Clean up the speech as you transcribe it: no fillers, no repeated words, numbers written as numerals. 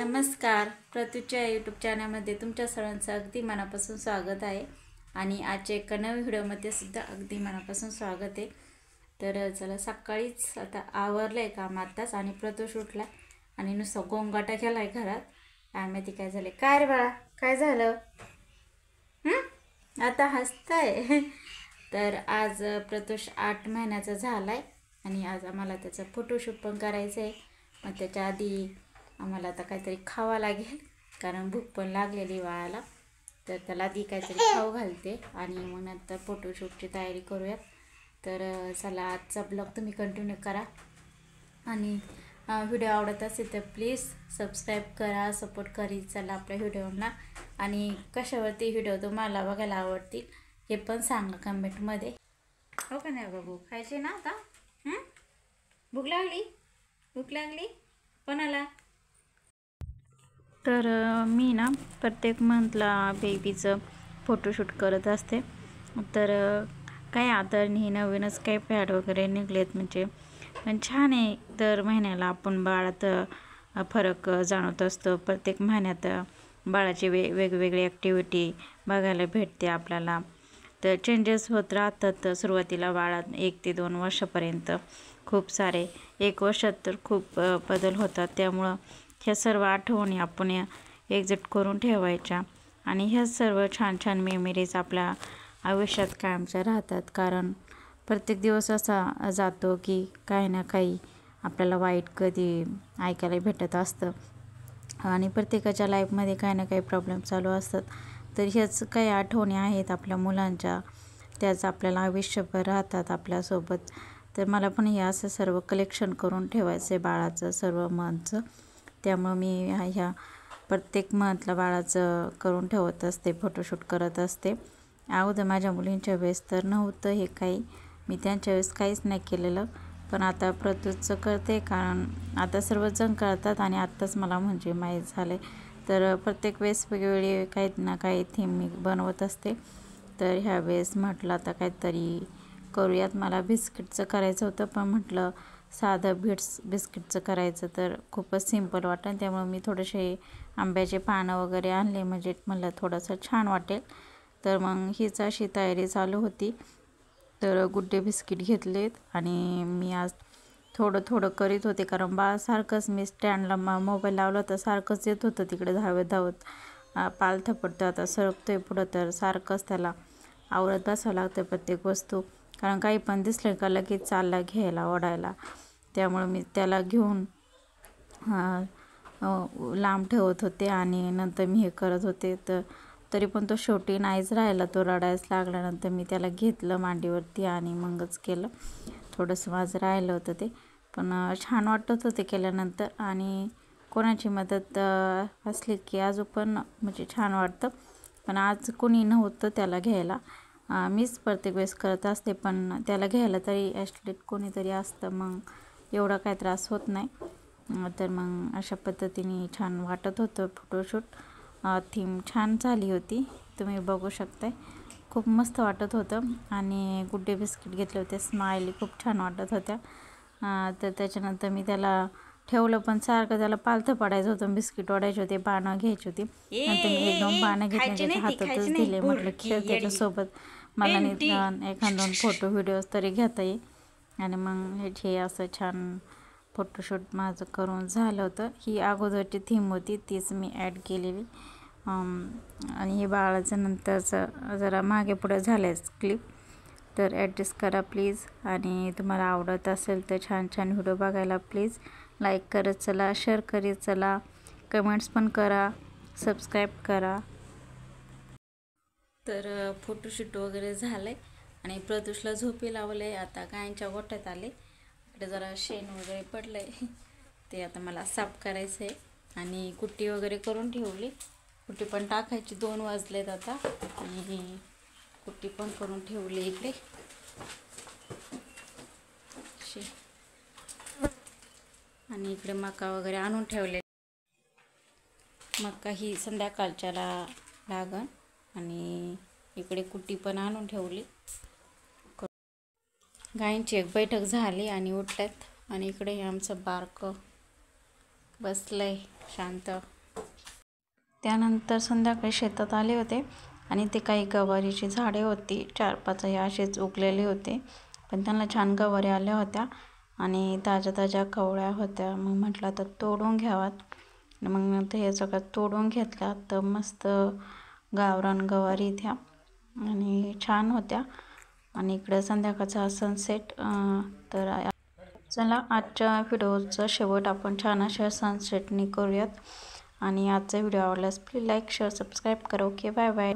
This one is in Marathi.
नमस्कार, प्रतूच्या यूट्यूब चॅनलमध्ये तुमच्या सर्वांचं अगदी मनापासून स्वागत आहे. आणि आजच्या एका नवीन व्हिडिओमध्ये सुद्धा अगदी मनापासून स्वागत आहे. तर चला, सकाळीच आता आवरलंय काम आत्ताच आणि प्रतूष उठला आणि नुसतं गोंगाटा केलाय घरात. काय माहिती काय झाले. काय रे बाळा, काय झालं? आता हसताय. तर आज प्रतूष 8 महिन्याचा झालाय आणि आज आम्हाला त्याचा फोटोशूट पण करायचं आहे. मग त्याच्या आधी आम्हाला आता काहीतरी खावा लागेल, कारण भूक पण लागलेली बाळाला. तर त्याला आधी काहीतरी खाऊ घालते आणि मग नंतर फोटोशूटची तयारी करूयात. तर चला, आजचा ब्लॉग तुम्ही कंटिन्यू करा आणि व्हिडिओ आवडत असेल तर प्लीज सबस्क्राईब करा, सपोर्ट करीत चला आपल्या व्हिडिओना. आणि कशावरती व्हिडिओ तुम्हाला बघायला आवडतील हे पण सांगा कमेंटमध्ये. हो का नाही बाबू, खायचे ना आता? भूक लागली? भूक लागली कोणाला? तर मी ना प्रत्येक मंथला बेबीचं फोटोशूट करत असते. तर काय आता नवीनच काही फॅड वगैरे निघलेत, म्हणजे पण छान आहे. दर महिन्याला आपण बाळात फरक जाणवत असतो. प्रत्येक महिन्यात बाळाची वेगवेगळी ॲक्टिव्हिटी बघायला भेटते आपल्याला. तर चेंजेस होत राहतात. सुरुवातीला बाळात 1 ते 2 वर्षापर्यंत खूप सारे, 1 वर्षात तर खूप बदल होतात. त्यामुळं ह्या सर्व आठवणी आपण एकजूट करून ठेवायच्या आणि ह्या सर्व छान छान मेमरीज आपल्या आयुष्यात कायमच्या राहतात. कारण प्रत्येक दिवस असा जातो की काही ना काही आपल्याला वाईट कधी ऐकायला भेटत असतं आणि प्रत्येकाच्या लाईफमध्ये काही ना काही प्रॉब्लेम चालू असतात. तर ह्याच काही आठवणी आहेत आपल्या मुलांच्या, त्याच आपल्याला आयुष्यभर राहतात आपल्यासोबत. तर मला पण हे असं सर्व कलेक्शन करून ठेवायचं आहे बाळाचं सर्व मंथचं. त्यामुळं मी ह्या प्रत्येक मंथला बाळाचं करून ठेवत असते, फोटोशूट करत असते. अगोदर माझ्या मुलींच्या वेळेस तर नव्हतं हे काही, मी त्यांच्या वेळेस काहीच नाही केलेलं. पण आता प्रतूचं करते, कारण आता सर्वजण करतात आणि आत्ताच मला म्हणजे माहीत झाले. तर प्रत्येक वेळेस वेगवेगळी काही ना काही थीम मी बनवत असते. तर ह्या वेळेस म्हटलं आता काहीतरी करूयात. मला बिस्किटचं करायचं होतं, पण म्हटलं साधं बिस्किटचं करायचं तर खूपच सिंपल वाटेल. त्यामुळे मी थोडेसे आंब्याचे पानं वगैरे आणले, म्हणजे मला थोडंसं छान वाटेल. तर मग हीच अशी तयारी चालू होती. तर गुड्डे बिस्किट घेतलेत आणि मी आज थोडं थोडं करीत होते, कारण बाळ सारखंच, मी स्टँडला मोबाईल लावला तर सारखंच येत होतं तिकडे धावत धावत. पालथं पडतं, आता सरकतोय पुढं, तर सारखंच त्याला आवरत बसावं लागतं प्रत्येक वस्तू. कारण काही पण दिसलं का लगेच चालला घ्यायला, ओढायला. त्यामुळे मी त्याला घेऊन लांब ठेवत होते आणि नंतर मी हे करत होते. तर तरी पण तो शेवटी नाहीच राहिला, तो रडायच लागल्यानंतर मी त्याला घेतलं मांडीवरती आणि मगच केलं. थोडंसं माझं राहिलं होतं ते, पण छान वाटत होते केल्यानंतर. आणि कोणाची मदत असली की अजून पण म्हणजे छान वाटतं. पण आज कोणी नव्हतं त्याला घ्यायला, मीच प्रत्येक वेळेस करत असते, पण त्याला घ्यायला तरी ॲटलिस्ट कोणीतरी असतं, मग एवढा काही त्रास होत नाही. तर मग अशा पद्धतीने छान वाटत होतं फोटोशूट. थीम छान झाली होती, तुम्ही बघू शकताय. खूप मस्त वाटत होतं. आणि गुड्डे बिस्किट घेतले होते, स्माइली खूप छान वाटत होत्या. तर त्याच्यानंतर मी त्याला ठेवलं, पण सारखं त्याला पालथं पडायचं होतं, बिस्किट ओढायचे होते, पानं घ्यायची होती. नंतर मी 1-2 पानं घेतली, त्याच्या हातातच दिले. म्हटलं खेळ त्याच्यासोबत, मला निदान 1-2 फोटो व्हिडिओज तरी घेता येईल. आणि मग हे असं छान फोटोशूट माझं करून झालं होतं. ही अगोदरची थीम होती, तीच मी ॲड केलेली. आणि हे बाळाचं नंतरचं जरा मागे पुढे झालंच क्लिप, तर ॲडजस्ट करा प्लीज. आणि तुम्हाला आवडत असेल तर छान छान व्हिडिओ बघायला प्लीज लाईक करत चला, शेअर करीत चला, कमेंट्स पण करा, सबस्क्राईब करा. तर फोटोशूट वगैरे झालं आहे आणि प्रतूषला झोपी लावलं आहे. आता गायांच्या गोठ्यात आले, इकडे जरा शेण वगैरे पडलं आहे, ते आता मला साफ करायचं आहे. आणि कुट्टी वगैरे करून ठेवली, कुट्टी पण टाकायची. 2 वाजलेत आता आणि कुट्टी पण करून ठेवली इकडे. आणि इकडे मका वगैरे आणून ठेवले, मका ही संध्याकाळच्याला लागन. आणि इकडे कुट्टी पण आणून ठेवली. गायींची एक बैठक झाली आणि उठल्यात. आणि इकडे हे आमचं बारकं बसलंय शांत. त्यानंतर संध्याकाळी शेतात आले होते आणि ते काही गवारीची झाडे होती 4-5 हे असेच उगलेले होते, पण त्यांना छान गवारी आल्या होत्या आणि ताज्या ताज्या कवळ्या होत्या. मग म्हटलं आता तोडून घ्यावात. मग ते हे सगळं तोडून घेतल्या तर मस्त गावरान गवारी त्या आणि छान होत्या. आणि इकडे संध्याकाळचा सनसेट. तर चला आजच्या व्हिडिओचा शेवट आपण छान अशा सनसेटने करूयात. आणि आजचा व्हिडिओ आवडल्यास प्लीज लाईक शेअर सबस्क्राईब करा. Okay, bye bye.